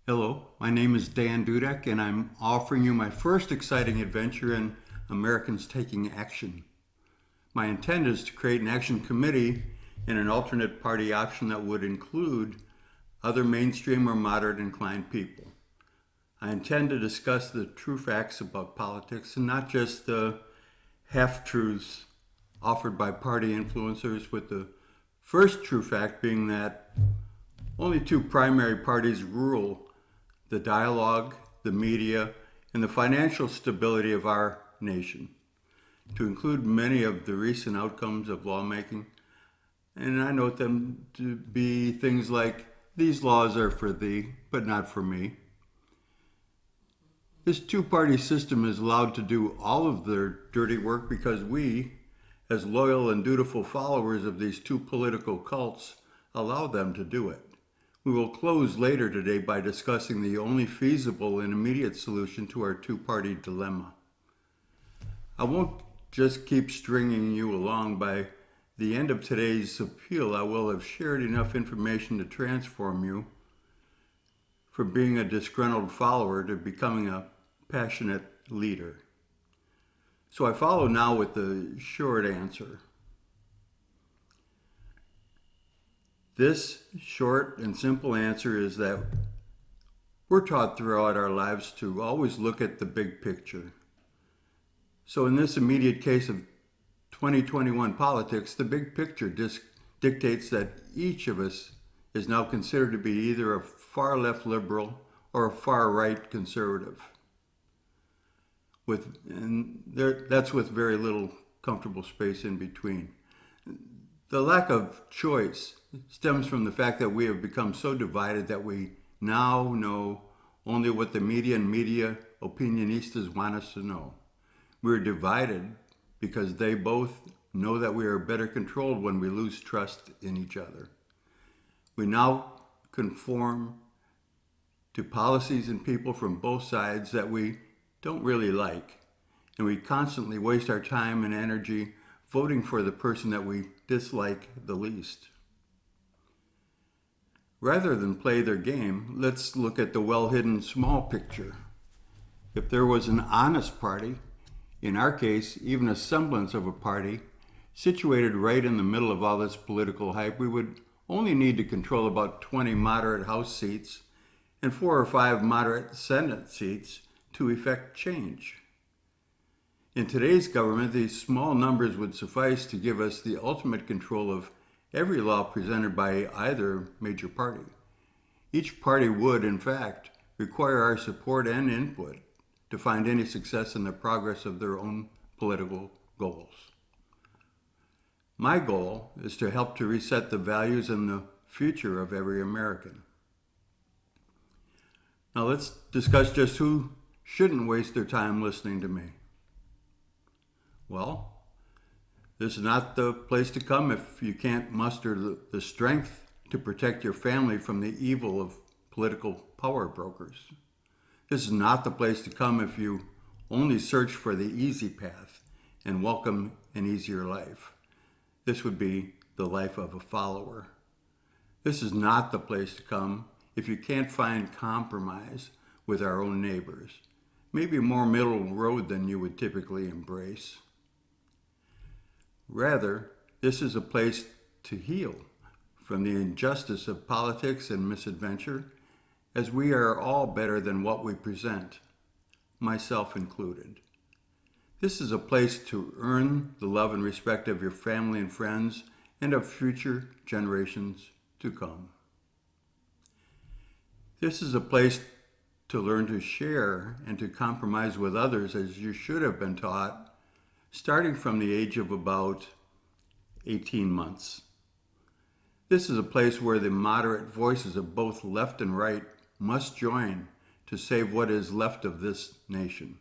Hello, my name is Dan Dudek, and I'm offering you my first exciting adventure in Americans Taking Action. My intent is to create an action committee and an alternate party option that would include other mainstream or moderate inclined people. I intend to discuss the true facts about politics and not just the half truths offered by party influencers, with the first true fact being that only two primary parties rule the dialogue, the media, and the financial stability of our nation, to include many of the recent outcomes of lawmaking. And I note them to be things like, these laws are for thee, but not for me. This two-party system is allowed to do all of their dirty work because we, as loyal and dutiful followers of these two political cults, allow them to do it. We will close later today by discussing the only feasible and immediate solution to our two-party dilemma. I won't just keep stringing you along. By the end of today's appeal, I will have shared enough information to transform you from being a disgruntled follower to becoming a passionate leader. So I follow now with the short answer. This short and simple answer is that we're taught throughout our lives to always look at the big picture. So in this immediate case of 2021 politics, the big picture dictates that each of us is now considered to be either a far left liberal or a far right conservative. That's with very little comfortable space in between. The lack of choice stems from the fact that we have become so divided that we now know only what the media and media opinionistas want us to know. We're divided because they both know that we are better controlled when we lose trust in each other. We now conform to policies and people from both sides that we don't really like, and we constantly waste our time and energy voting for the person that we dislike the least. Rather than play their game, let's look at the well-hidden small picture. If there was an honest party, in our case, even a semblance of a party, situated right in the middle of all this political hype, we would only need to control about 20 moderate House seats and 4 or 5 moderate Senate seats to effect change. In today's government, these small numbers would suffice to give us the ultimate control of every law presented by either major party. Each party would, in fact, require our support and input to find any success in the progress of their own political goals. My goal is to help to reset the values and the future of every American. Now let's discuss just who shouldn't waste their time listening to me. Well, this is not the place to come if you can't muster the strength to protect your family from the evil of political power brokers. This is not the place to come if you only search for the easy path and welcome an easier life. This would be the life of a follower. This is not the place to come if you can't find compromise with our own neighbors, maybe more middle road than you would typically embrace. Rather, this is a place to heal from the injustice of politics and misadventure, as we are all better than what we present, myself included. This is a place to earn the love and respect of your family and friends and of future generations to come. This is a place to learn to share and to compromise with others as you should have been taught starting from the age of about 18 months. This is a place where the moderate voices of both left and right must join to save what is left of this nation.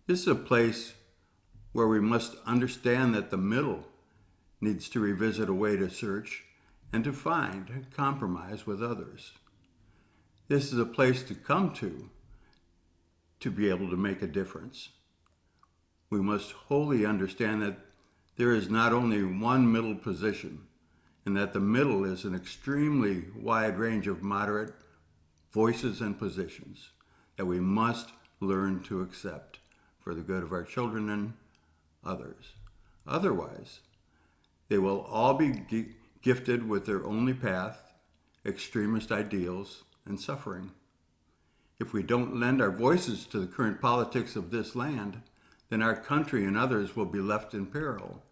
This is a place where we must understand that the middle needs to revisit a way to search and to find compromise with others. This is a place to come to be able to make a difference. We must wholly understand that there is not only one middle position, and that the middle is an extremely wide range of moderate voices and positions that we must learn to accept for the good of our children and others. Otherwise, they will all be gifted with their only path, extremist ideals, and suffering. If we don't lend our voices to the current politics of this land, then our country and others will be left in peril.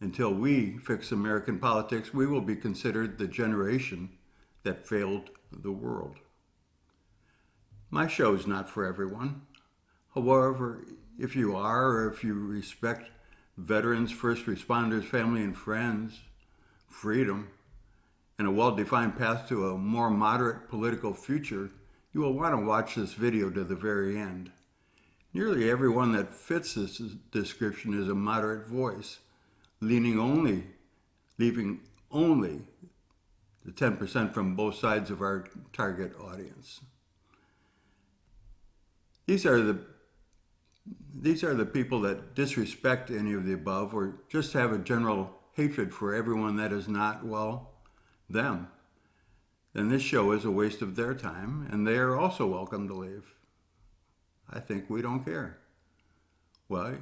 Until we fix American politics, we will be considered the generation that failed the world. My show is not for everyone. However, if you are, or if you respect veterans, first responders, family and friends, freedom, and a well-defined path to a more moderate political future, you will want to watch this video to the very end. Nearly everyone that fits this description is a moderate voice, leaving only the 10% from both sides of our target audience. These are the people that disrespect any of the above or just have a general hatred for everyone that is not, well, them. Then this show is a waste of their time, and they are also welcome to leave. I think we don't care. Well,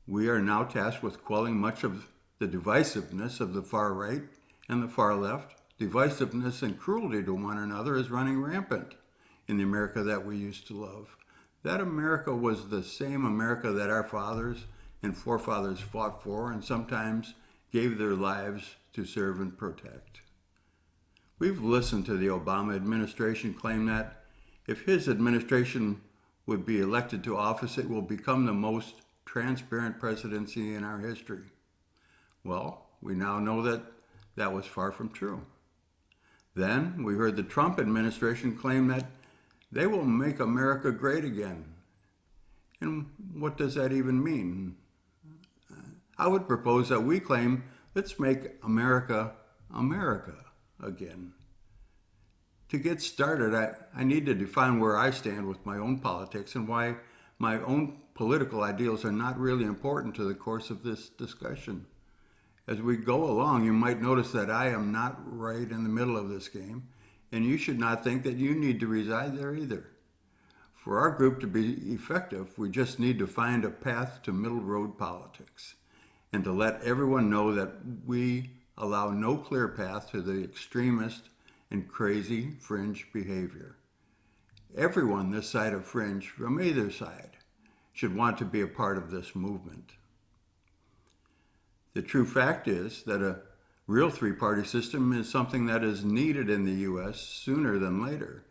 we are now tasked with quelling much of the divisiveness of the far right and the far left. Divisiveness and cruelty to one another is running rampant in the America that we used to love. That America was the same America that our fathers and forefathers fought for and sometimes gave their lives to serve and protect. We've listened to the Obama administration claim that if his administration would be elected to office, it will become the most transparent presidency in our history. Well, we now know that that was far from true. Then we heard the Trump administration claim that they will make America great again. And what does that even mean? I would propose that we claim, let's make America America again. To get started, I need to define where I stand with my own politics and why my own political ideals are not really important to the course of this discussion. As we go along, you might notice that I am not right in the middle of this game, and you should not think that you need to reside there either. For our group to be effective, we just need to find a path to middle road politics and to let everyone know that we allow no clear path to the extremist and crazy fringe behavior. Everyone this side of fringe, from either side, should want to be a part of this movement. The true fact is that a real three-party system is something that is needed in the U.S. sooner than later.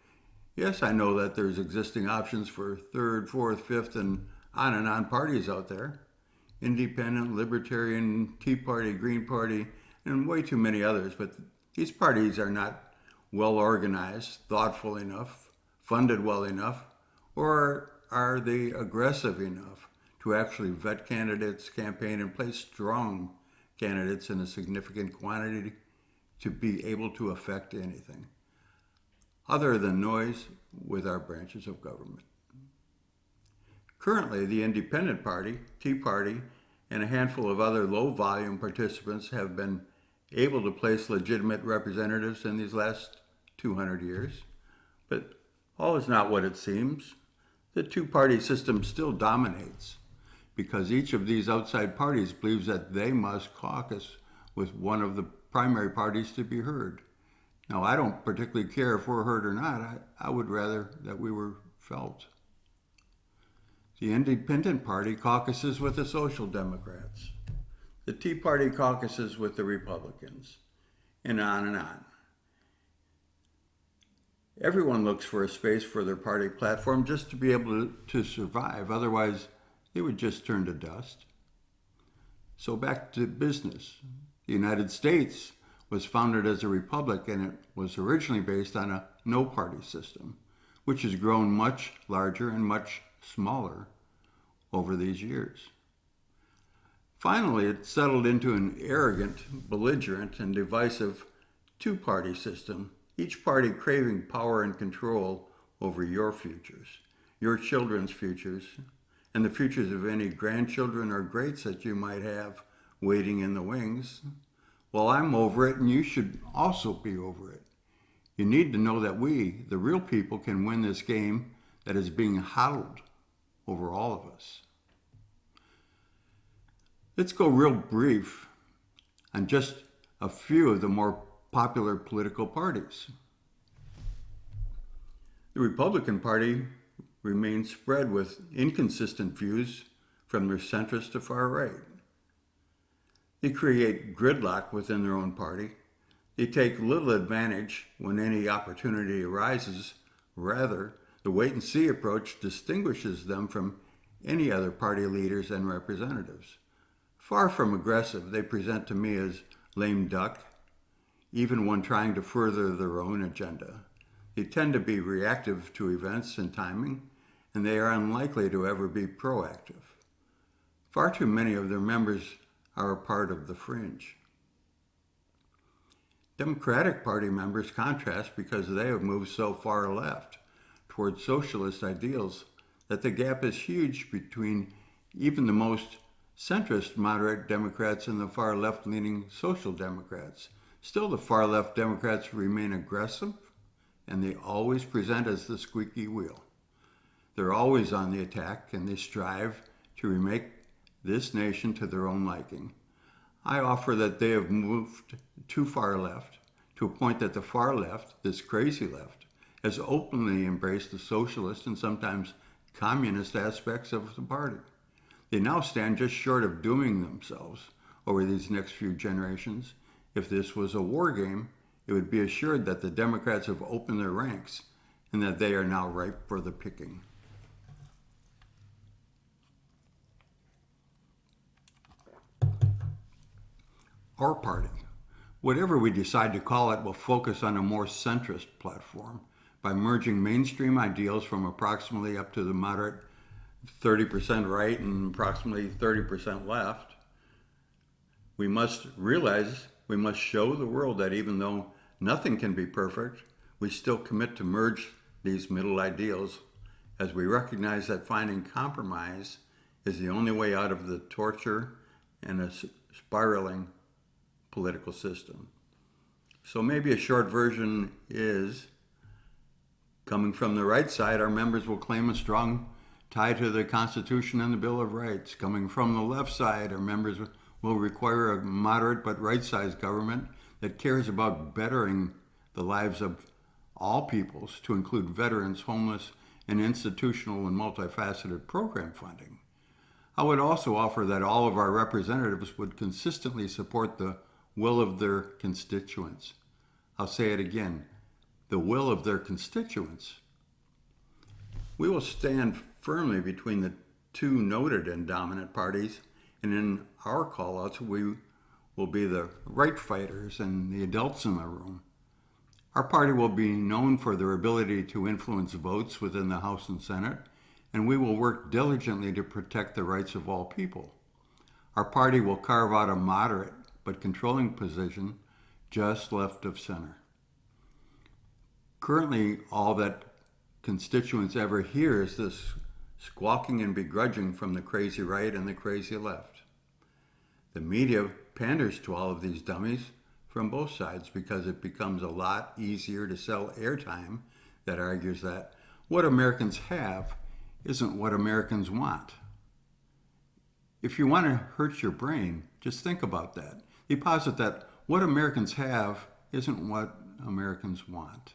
Yes, I know that there's existing options for third, fourth, fifth, and on parties out there. Independent, Libertarian, Tea Party, Green Party, and way too many others, but these parties are not well organized, thoughtful enough, funded well enough, or are they aggressive enough to actually vet candidates, campaign, and place strong candidates in a significant quantity to be able to affect anything other than noise with our branches of government. Currently, the Independent Party, Tea Party, and a handful of other low-volume participants have been able to place legitimate representatives in these last 200 years. But all is not what it seems. The two-party system still dominates because each of these outside parties believes that they must caucus with one of the primary parties to be heard. Now, I don't particularly care if we're heard or not. I would rather that we were felt. The Independent Party caucuses with the Social Democrats. The Tea Party caucuses with the Republicans, and on and on. Everyone looks for a space for their party platform just to be able to survive. Otherwise, they would just turn to dust. So back to business. The United States was founded as a republic, and it was originally based on a no-party system, which has grown much larger and much smaller over these years. Finally, it settled into an arrogant, belligerent, and divisive two-party system, each party craving power and control over your futures, your children's futures, and the futures of any grandchildren or greats that you might have waiting in the wings. Well, I'm over it, and you should also be over it. You need to know that we, the real people, can win this game that is being hodled over all of us. Let's go real brief on just a few of the more popular political parties. The Republican Party remains spread with inconsistent views from their centrist to far right. They create gridlock within their own party. They take little advantage when any opportunity arises. Rather, the wait-and-see approach distinguishes them from any other party leaders and representatives. Far from aggressive, they present to me as lame duck, even when trying to further their own agenda. They tend to be reactive to events and timing, and they are unlikely to ever be proactive. Far too many of their members are a part of the fringe. Democratic Party members contrast because they have moved so far left towards socialist ideals that the gap is huge between even the most centrist moderate Democrats and the far left-leaning social Democrats. Still, the far left Democrats remain aggressive, and they always present as the squeaky wheel. They're always on the attack, and they strive to remake this nation to their own liking. I offer that they have moved too far left, to a point that the far left, this crazy left, has openly embraced the socialist and sometimes communist aspects of the party. They now stand just short of dooming themselves over these next few generations. If this was a war game, it would be assured that the Democrats have opened their ranks and that they are now ripe for the picking. Our party, whatever we decide to call it, will focus on a more centrist platform by merging mainstream ideals from approximately up to the moderate 30% right and approximately 30% left. We must realize, we must show the world that even though nothing can be perfect, we still commit to merge these middle ideals, as we recognize that finding compromise is the only way out of the torture and a spiraling political system. So maybe a short version is, coming from the right side, our members will claim a strong tie to the Constitution and the Bill of Rights. Coming from the left side, our members will require a moderate but right-sized government that cares about bettering the lives of all peoples, to include veterans, homeless, and institutional and multifaceted program funding. I would also offer that all of our representatives would consistently support the will of their constituents. I'll say it again, the will of their constituents. We will stand firmly between the two noted and dominant parties, and in our call-outs, we will be the right fighters and the adults in the room. Our party will be known for their ability to influence votes within the House and Senate, and we will work diligently to protect the rights of all people. Our party will carve out a moderate but controlling position just left of center. Currently, all that constituents ever hear is this squawking and begrudging from the crazy right and the crazy left. The media panders to all of these dummies from both sides because it becomes a lot easier to sell airtime that argues that what Americans have isn't what Americans want. If you want to hurt your brain, just think about that. They posit that what Americans have isn't what Americans want.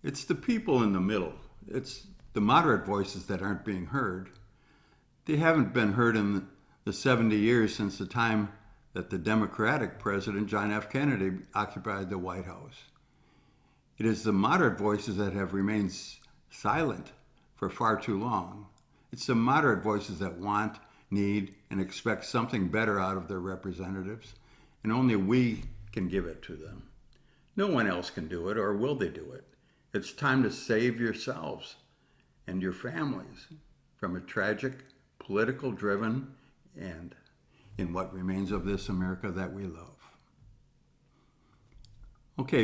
It's the people in the middle. It's the moderate voices that aren't being heard. They haven't been heard in the 70 years since the time that the Democratic President John F. Kennedy occupied the White House. It is the moderate voices that have remained silent for far too long. It's the moderate voices that want, need, and expect something better out of their representatives, and only we can give it to them. No one else can do it, or will they do it? It's time to save yourselves and your families from a tragic, political-driven end in what remains of this America that we love. Okay,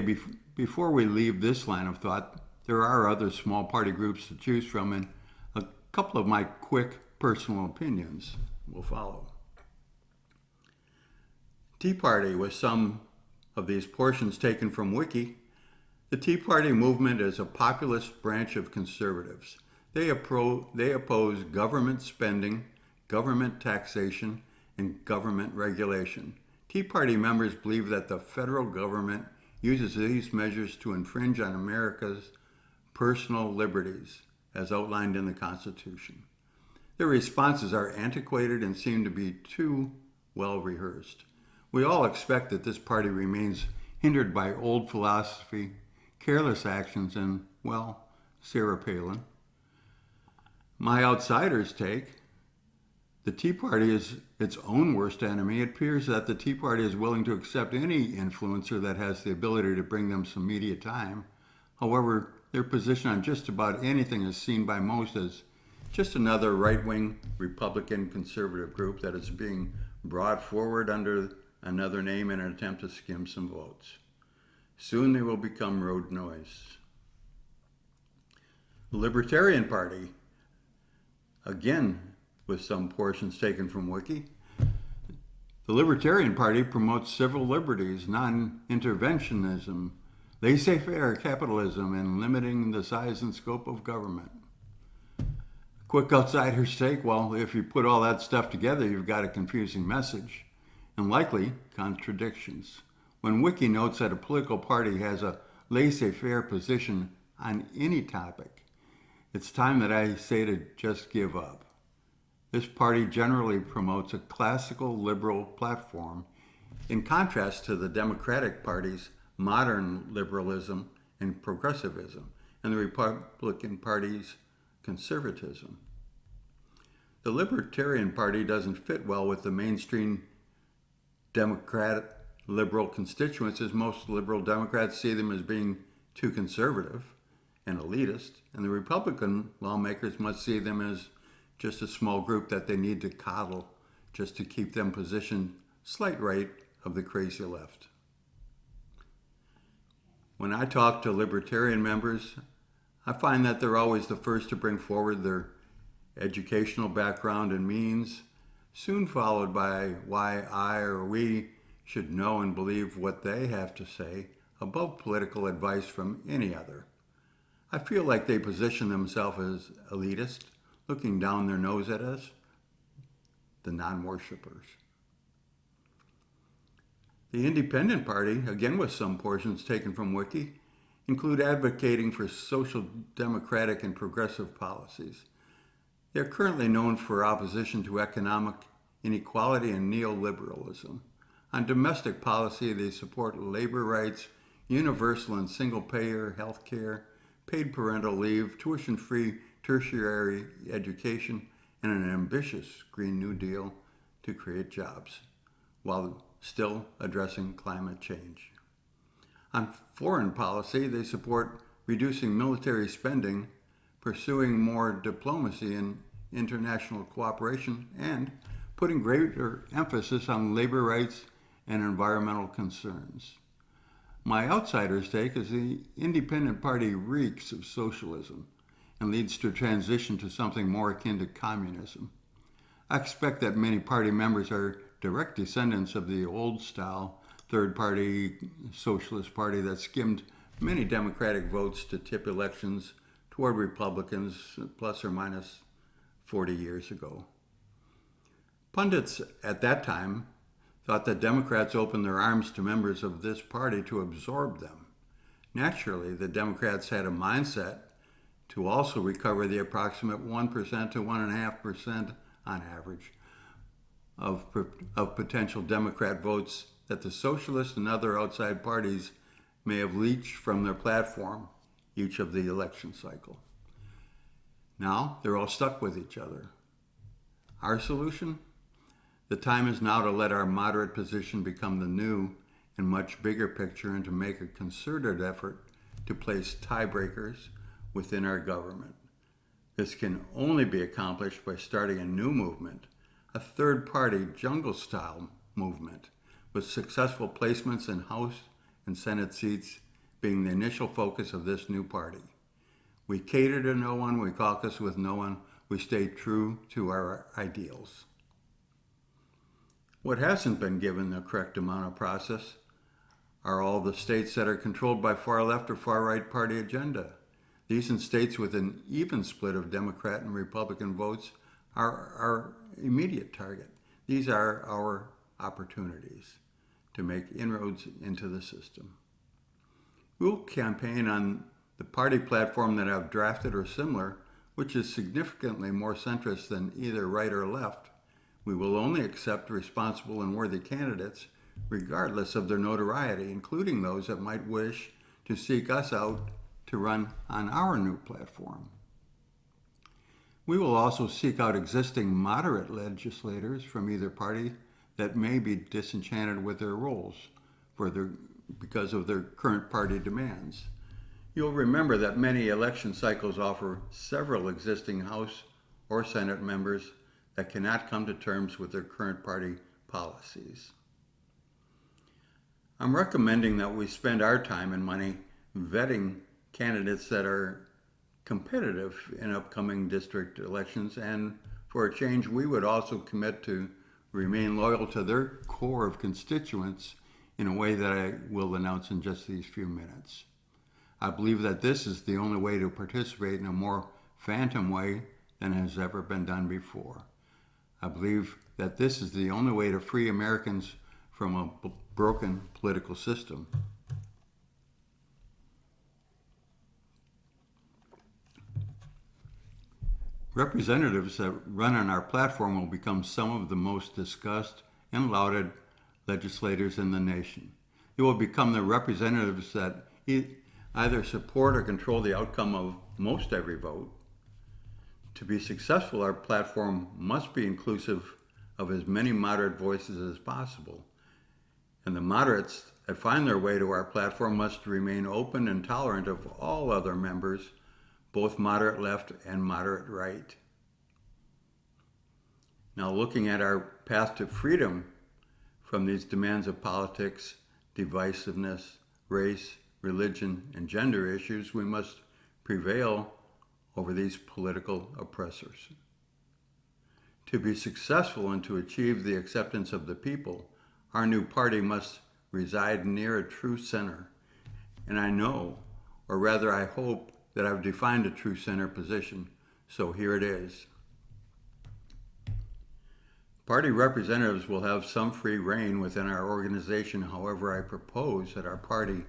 before we leave this line of thought, there are other small party groups to choose from, and a couple of my quick personal opinions will follow. Tea Party, with some of these portions taken from Wiki, the Tea Party movement is a populist branch of conservatives. They oppose government spending, government taxation, and government regulation. Tea Party members believe that the federal government uses these measures to infringe on America's personal liberties, as outlined in the Constitution. Their responses are antiquated and seem to be too well rehearsed. We all expect that this party remains hindered by old philosophy, careless actions, and, well, Sarah Palin. My outsider's take: the Tea Party is its own worst enemy. It appears that the Tea Party is willing to accept any influencer that has the ability to bring them some media time. However, their position on just about anything is seen by most as just another right-wing Republican conservative group that is being brought forward under another name in an attempt to skim some votes. Soon they will become road noise. The Libertarian Party, again with some portions taken from Wiki. The Libertarian Party promotes civil liberties, non-interventionism, laissez-faire capitalism, and limiting the size and scope of government. Quick outsider's take: well, if you put all that stuff together, you've got a confusing message and likely contradictions. When Wiki notes that a political party has a laissez-faire position on any topic, it's time that I say to just give up. This party generally promotes a classical liberal platform, in contrast to the Democratic Party's modern liberalism and progressivism, and the Republican Party's conservatism. The Libertarian Party doesn't fit well with the mainstream Democratic liberal constituents, as most liberal Democrats see them as being too conservative and elitist, and the Republican lawmakers must see them as just a small group that they need to coddle just to keep them positioned slight right of the crazy left. When I talk to Libertarian members, I find that they're always the first to bring forward their educational background and means, soon followed by why I or we should know and believe what they have to say above political advice from any other. I feel like they position themselves as elitist, looking down their nose at us, the non-worshippers. The Independent Party, again with some portions taken from Wiki, include advocating for social democratic and progressive policies. They are currently known for opposition to economic inequality and neoliberalism. On domestic policy, they support labor rights, universal and single-payer health care, paid parental leave, tuition-free tertiary education, and an ambitious Green New Deal to create jobs, while still addressing climate change. On foreign policy, they support reducing military spending, pursuing more diplomacy and international cooperation, and putting greater emphasis on labor rights and environmental concerns. My outsider's take is the Independent Party reeks of socialism and leads to a transition to something more akin to communism. I expect that many party members are direct descendants of the old-style third-party Socialist Party that skimmed many Democratic votes to tip elections toward Republicans plus or minus 40 years ago. Pundits at that time thought that Democrats opened their arms to members of this party to absorb them. Naturally, the Democrats had a mindset to also recover the approximate 1% to 1.5% on average of potential Democrat votes that the socialists and other outside parties may have leached from their platform each of the election cycle. Now they're all stuck with each other. Our solution? The time is now to let our moderate position become the new and much bigger picture, and to make a concerted effort to place tiebreakers within our government. This can only be accomplished by starting a new movement, a third-party jungle-style movement, with successful placements in House and Senate seats being the initial focus of this new party. We cater to no one, we caucus with no one, we stay true to our ideals. What hasn't been given the correct amount of process are all the states that are controlled by far left or far right party agenda. These and states with an even split of Democrat and Republican votes are our immediate target. These are our opportunities to make inroads into the system. We'll campaign on the party platform that I've drafted or similar, which is significantly more centrist than either right or left. We will only accept responsible and worthy candidates, regardless of their notoriety, including those that might wish to seek us out to run on our new platform. We will also seek out existing moderate legislators from either party that may be disenchanted with their roles because of their current party demands. You'll remember that many election cycles offer several existing House or Senate members that cannot come to terms with their current party policies. I'm recommending that we spend our time and money vetting candidates that are competitive in upcoming district elections, and for a change, we would also commit to remain loyal to their core of constituents in a way that I will announce in just these few minutes. I believe that this is the only way to participate in a more phantom way than has ever been done before. I believe that this is the only way to free Americans from a broken political system. Representatives that run on our platform will become some of the most discussed and lauded legislators in the nation. They will become the representatives that either support or control the outcome of most every vote. To be successful, our platform must be inclusive of as many moderate voices as possible. And the moderates that find their way to our platform must remain open and tolerant of all other members, both moderate left and moderate right. Now, looking at our path to freedom from these demands of politics, divisiveness, race, religion, and gender issues, we must prevail over these political oppressors. To be successful and to achieve the acceptance of the people, our new party must reside near a true center. And I know, or rather I hope, that I've defined a true center position, so here it is. Party representatives will have some free rein within our organization. However, I propose that our party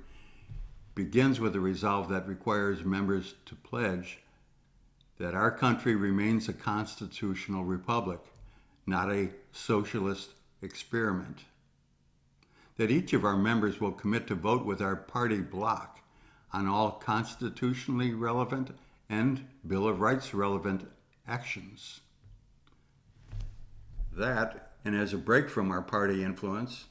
begins with a resolve that requires members to pledge that our country remains a constitutional republic, not a socialist experiment. That each of our members will commit to vote with our party bloc on all constitutionally relevant and Bill of Rights relevant actions. That, and as a break from our party influence,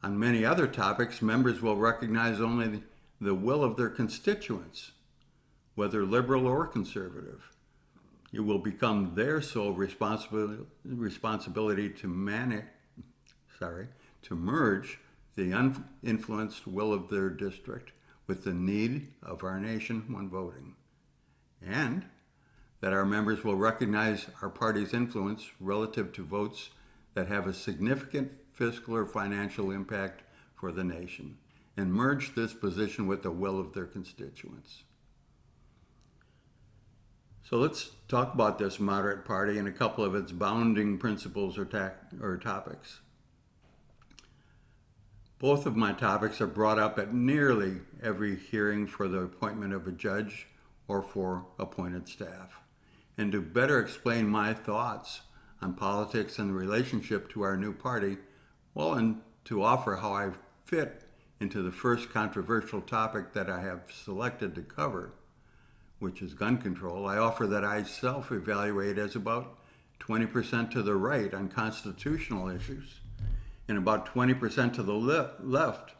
on many other topics, members will recognize only the will of their constituents, whether liberal or conservative. It will become their sole responsibility to merge the uninfluenced will of their district with the need of our nation when voting, and that our members will recognize our party's influence relative to votes that have a significant fiscal or financial impact for the nation, and merge this position with the will of their constituents. So let's talk about this moderate party and a couple of its bounding principles or topics. Both of my topics are brought up at nearly every hearing for the appointment of a judge or for appointed staff. And to better explain my thoughts on politics and the relationship to our new party, and to offer how I fit into the first controversial topic that I have selected to cover, which is gun control, I offer that I self-evaluate as about 20% to the right on constitutional issues, and about 20% to the left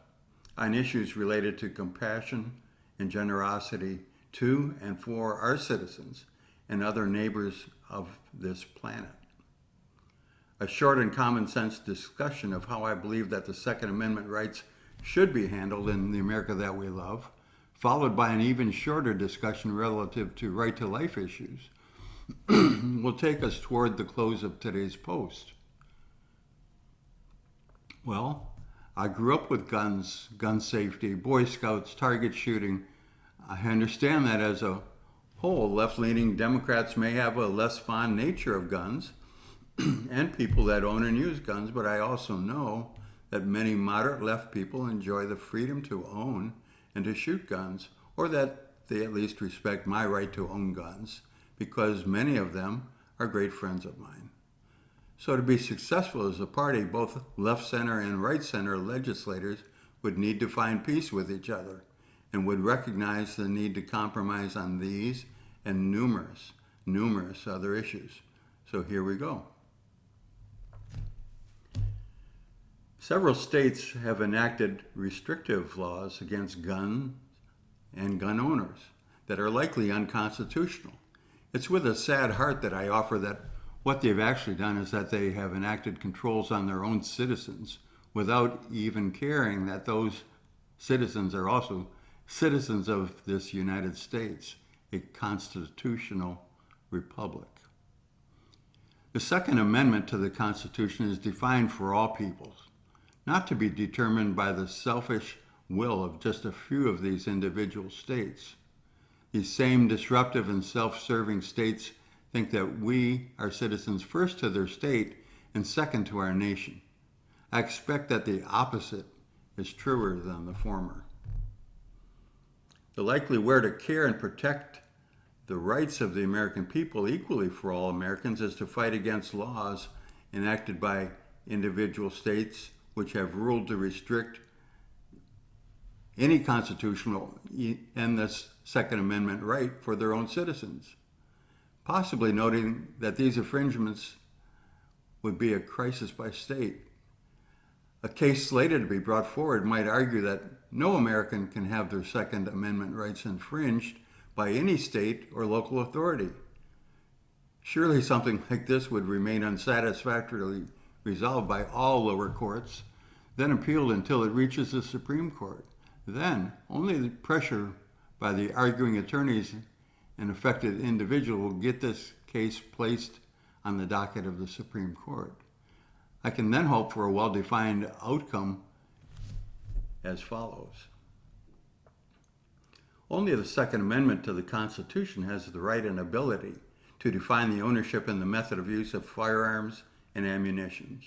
on issues related to compassion and generosity to and for our citizens and other neighbors of this planet. A short and common sense discussion of how I believe that the Second Amendment rights should be handled in the America that we love, followed by an even shorter discussion relative to right to life issues, will take us toward the close of today's post. Well, I grew up with guns, gun safety, Boy Scouts, target shooting. I understand that as a whole, left-leaning Democrats may have a less fond nature of guns and people that own and use guns, but I also know that many moderate left people enjoy the freedom to own and to shoot guns, or that they at least respect my right to own guns, because many of them are great friends of mine. So to be successful as a party, both left center and right center legislators would need to find peace with each other and would recognize the need to compromise on these and numerous other issues. So here we go. Several states have enacted restrictive laws against guns and gun owners that are likely unconstitutional. It's with a sad heart that I offer that what they've actually done is that they have enacted controls on their own citizens without even caring that those citizens are also citizens of this United States, a constitutional republic. The Second Amendment to the Constitution is defined for all peoples, not to be determined by the selfish will of just a few of these individual states. These same disruptive and self-serving states think that we are citizens first to their state and second to our nation. I expect that the opposite is truer than the former. The likely way to care and protect the rights of the American people equally for all Americans is to fight against laws enacted by individual states which have ruled to restrict any constitutional and the Second Amendment right for their own citizens, possibly noting that these infringements would be a crisis by state. A case slated to be brought forward might argue that no American can have their Second Amendment rights infringed by any state or local authority. Surely something like this would remain unsatisfactorily resolved by all lower courts, then appealed until it reaches the Supreme Court. Then, only the pressure by the arguing attorneys and affected individual will get this case placed on the docket of the Supreme Court. I can then hope for a well-defined outcome as follows. Only the Second Amendment to the Constitution has the right and ability to define the ownership and the method of use of firearms and ammunition.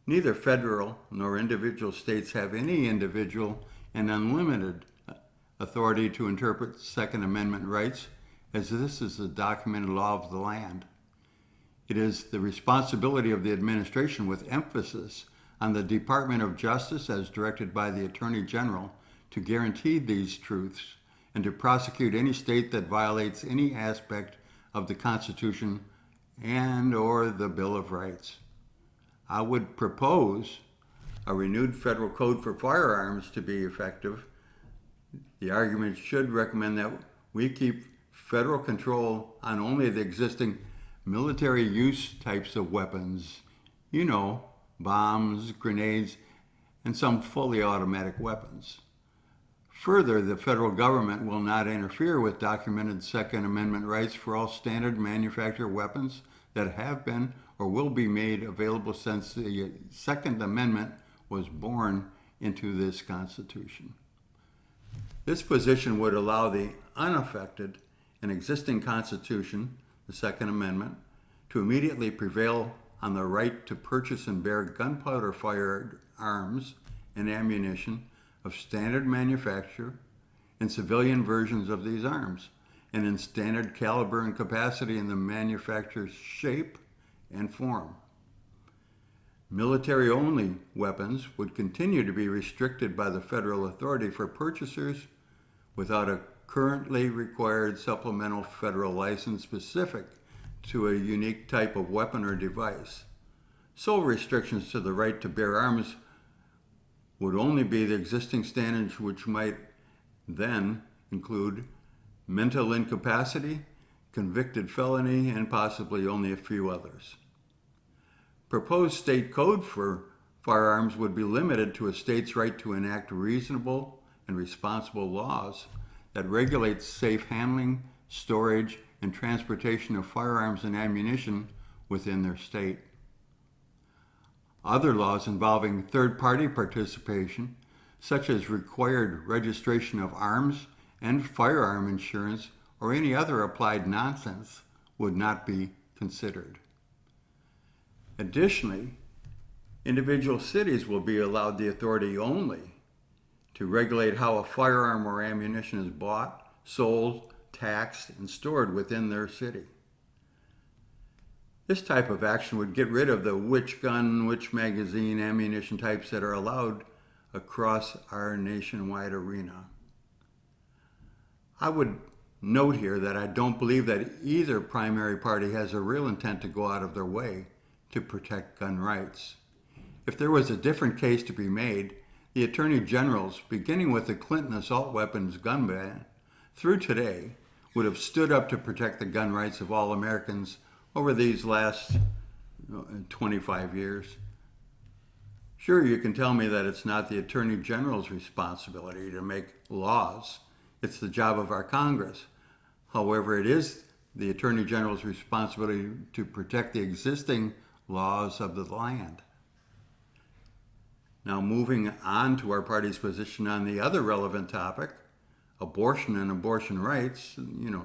Neither federal nor individual states have any individual and unlimited authority to interpret Second Amendment rights, as this is the documented law of the land. It is the responsibility of the administration, with emphasis on the Department of Justice as directed by the Attorney General, to guarantee these truths and to prosecute any state that violates any aspect of the Constitution and or the Bill of Rights. I would propose a renewed federal code for firearms to be effective. The argument should recommend that we keep federal control on only the existing military use types of weapons, bombs, grenades, and some fully automatic weapons. Further, the federal government will not interfere with documented Second Amendment rights for all standard manufactured weapons that have been or will be made available since the Second Amendment was born into this Constitution. This position would allow the unaffected and existing Constitution, the Second Amendment, to immediately prevail on the right to purchase and bear gunpowder firearms and ammunition of standard manufacture and civilian versions of these arms, and in standard caliber and capacity in the manufacturer's shape and form. Military-only weapons would continue to be restricted by the federal authority for purchasers without a currently required supplemental federal license specific to a unique type of weapon or device. Sole restrictions to the right to bear arms would only be the existing standards, which might then include mental incapacity, convicted felony, and possibly only a few others. Proposed state code for firearms would be limited to a state's right to enact reasonable and responsible laws that regulate safe handling, storage, and transportation of firearms and ammunition within their state. Other laws involving third-party participation, such as required registration of arms and firearm insurance or any other applied nonsense, would not be considered. Additionally, individual cities will be allowed the authority only to regulate how a firearm or ammunition is bought, sold, taxed, and stored within their city. This type of action would get rid of the which gun, which magazine, ammunition types that are allowed across our nationwide arena. I would note here that I don't believe that either primary party has a real intent to go out of their way to protect gun rights. If there was a different case to be made, the Attorney Generals, beginning with the Clinton assault weapons gun ban, through today, would have stood up to protect the gun rights of all Americans over these last 25 years. Sure, you can tell me that it's not the Attorney General's responsibility to make laws. It's the job of our Congress. However, it is the Attorney General's responsibility to protect the existing laws of the land. Now, moving on to our party's position on the other relevant topic, abortion and abortion rights,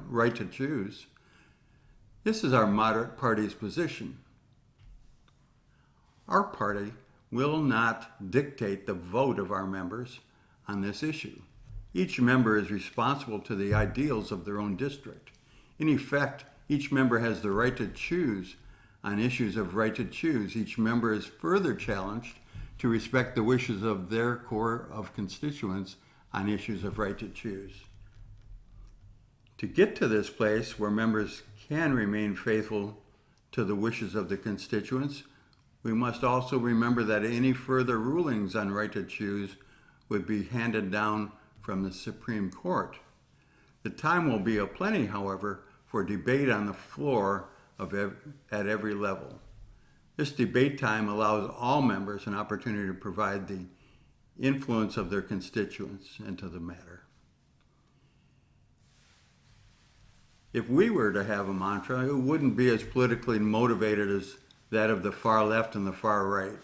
right to choose. This is our moderate party's position. Our party will not dictate the vote of our members on this issue. Each member is responsible to the ideals of their own district. In effect, each member has the right to choose on issues of right to choose. Each member is further challenged to respect the wishes of their core of constituents on issues of right to choose. To get to this place where members can remain faithful to the wishes of the constituents, we must also remember that any further rulings on right to choose would be handed down from the Supreme Court. The time will be aplenty, however, for debate on the floor at every level. This debate time allows all members an opportunity to provide the influence of their constituents into the matter. If we were to have a mantra, it wouldn't be as politically motivated as that of the far left and the far right.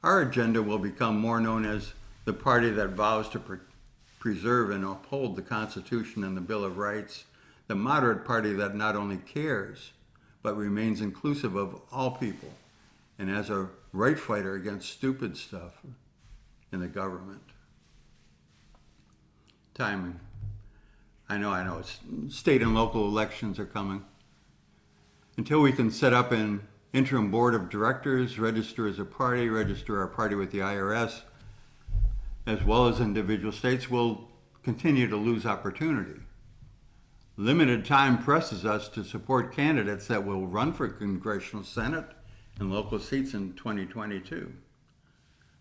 Our agenda will become more known as the party that vows to preserve and uphold the Constitution and the Bill of Rights, the moderate party that not only cares, but remains inclusive of all people, and as a right fighter against stupid stuff in the government. Timing. I know, state and local elections are coming. Until we can set up an interim board of directors, register as a party, register our party with the IRS, as well as individual states, will continue to lose opportunity. Limited time presses us to support candidates that will run for congressional Senate and local seats in 2022.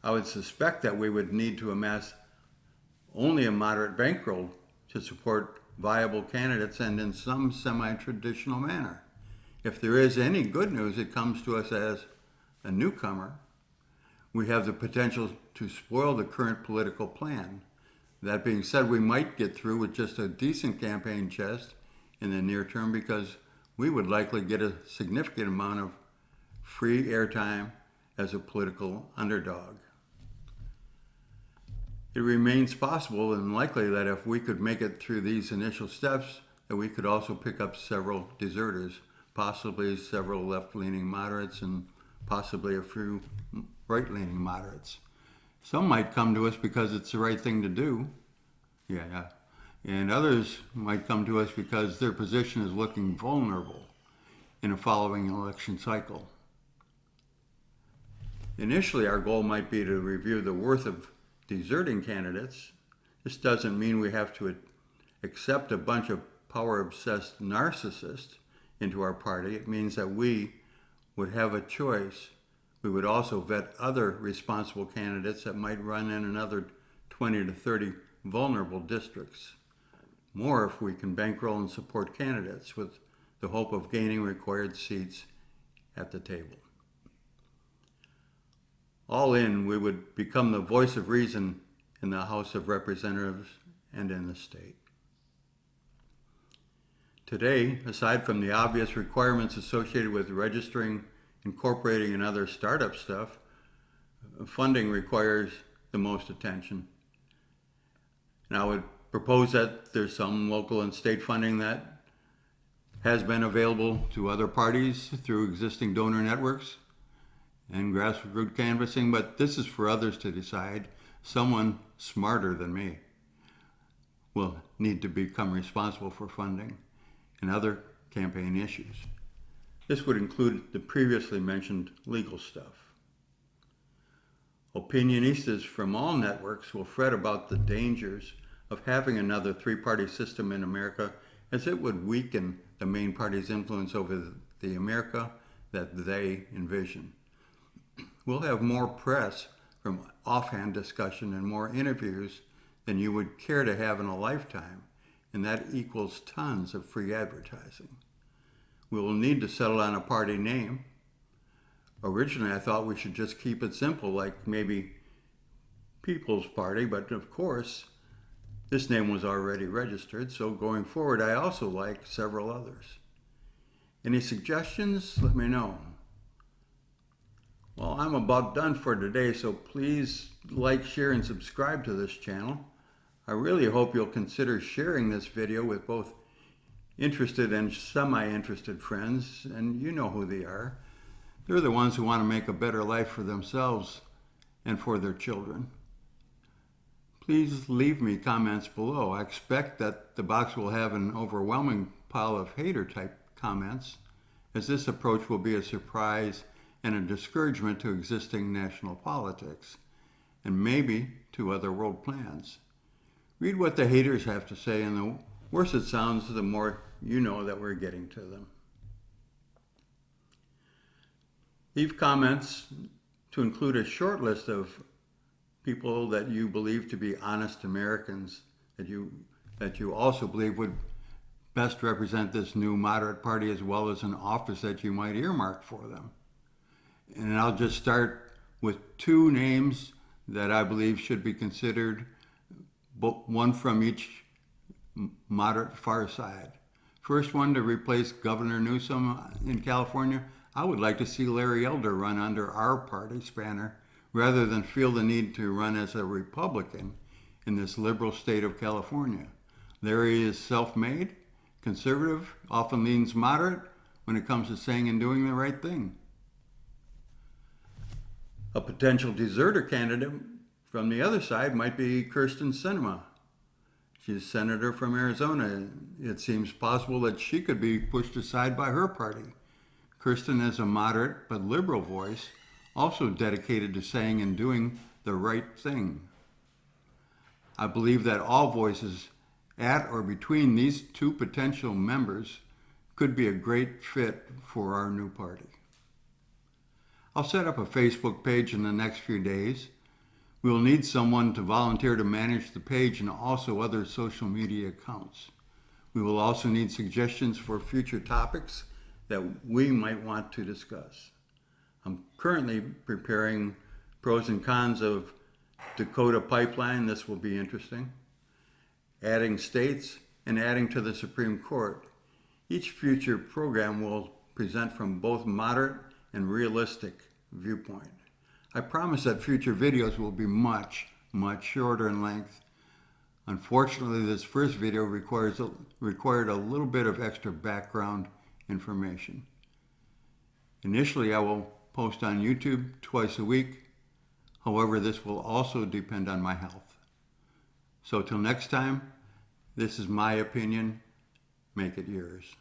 I would suspect that we would need to amass only a moderate bankroll to support viable candidates and in some semi-traditional manner. If there is any good news, it comes to us as a newcomer. We have the potential to spoil the current political plan. That being said, we might get through with just a decent campaign chest in the near term because we would likely get a significant amount of free airtime as a political underdog. It remains possible and likely that if we could make it through these initial steps, that we could also pick up several deserters, possibly several left-leaning moderates and possibly a few right-leaning moderates. Some might come to us because it's the right thing to do. And others might come to us because their position is looking vulnerable in a following election cycle. Initially, our goal might be to review the worth of deserting candidates. This doesn't mean we have to accept a bunch of power-obsessed narcissists into our party. It means that we would have a choice. We would also vet other responsible candidates that might run in another 20 to 30 vulnerable districts. More if we can bankroll and support candidates with the hope of gaining required seats at the table. All in, we would become the voice of reason in the House of Representatives and in the state. Today, aside from the obvious requirements associated with registering, incorporating, and other startup stuff, funding requires the most attention. And I would propose that there's some local and state funding that has been available to other parties through existing donor networks and grassroots canvassing, but this is for others to decide. Someone smarter than me will need to become responsible for funding and other campaign issues. This would include the previously mentioned legal stuff. Opinionistas from all networks will fret about the dangers of having another three-party system in America, as it would weaken the main party's influence over the America that they envision. We'll have more press from offhand discussion and more interviews than you would care to have in a lifetime, and that equals tons of free advertising. We will need to settle on a party name. Originally, I thought we should just keep it simple, like maybe People's Party, but of course, this name was already registered, so going forward, I also like several others. Any suggestions? Let me know. Well, I'm about done for today, so please like, share, and subscribe to this channel. I really hope you'll consider sharing this video with both interested and semi-interested friends, and you know who they are. They're the ones who want to make a better life for themselves and for their children. Please leave me comments below. I expect that the box will have an overwhelming pile of hater-type comments, as this approach will be a surprise and a discouragement to existing national politics, and maybe to other world plans. Read what the haters have to say, and the worse it sounds, the more you know that we're getting to them. Leave comments to include a short list of people that you believe to be honest Americans, that you also believe would best represent this new moderate party, as well as an office that you might earmark for them. And I'll just start with two names that I believe should be considered, one from each moderate far side. First one, to replace Governor Newsom in California, I would like to see Larry Elder run under our party's banner rather than feel the need to run as a Republican in this liberal state of California. Larry is self-made, conservative, often leans moderate when it comes to saying and doing the right thing. A potential deserter candidate from the other side might be Kirsten Sinema. She's a senator from Arizona. It seems possible that she could be pushed aside by her party. Kirsten is a moderate but liberal voice, also dedicated to saying and doing the right thing. I believe that all voices at or between these two potential members could be a great fit for our new party. I'll set up a Facebook page in the next few days. We will need someone to volunteer to manage the page and also other social media accounts. We will also need suggestions for future topics that we might want to discuss. I'm currently preparing pros and cons of Dakota pipeline. This will be interesting. Adding states and adding to the Supreme Court. Each future program will present from both moderate and realistic viewpoint. I promise that future videos will be much shorter in length. Unfortunately, this first video required a little bit of extra background information. Initially, I will post on YouTube twice a week. However, this will also depend on my health. So till next time, this is my opinion. Make it yours.